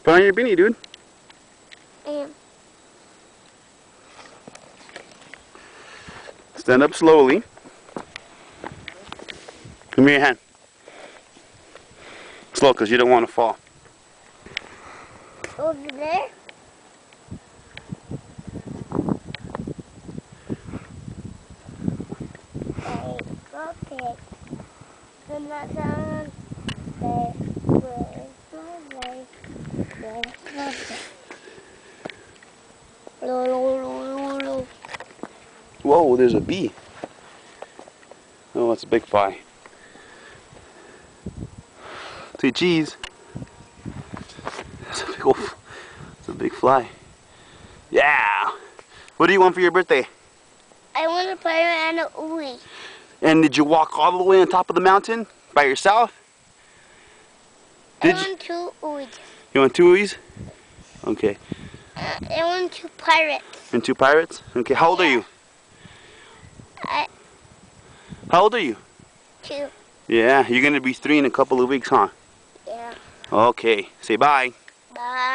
Put on your beanie, dude. I am. Stand up slowly. Give me your hand. Slow, because you don't want to fall. Over there? Okay. Good night, son. Where's my life? Where's my life? Lo. Whoa, there's a bee. Oh, it's a big fly. Say cheese. It's a big old, it's a big fly. Yeah. What do you want for your birthday? I want to play with an ooey. And did you walk all the way on top of the mountain by yourself? I want 2 ooeys. You want 2 ooeys? Okay. I want 2 pirates. And 2 pirates? Okay, how old are you? How old are you? 2. Yeah, you're going to be 3 in a couple of weeks, huh? Yeah. Okay, say bye. Bye.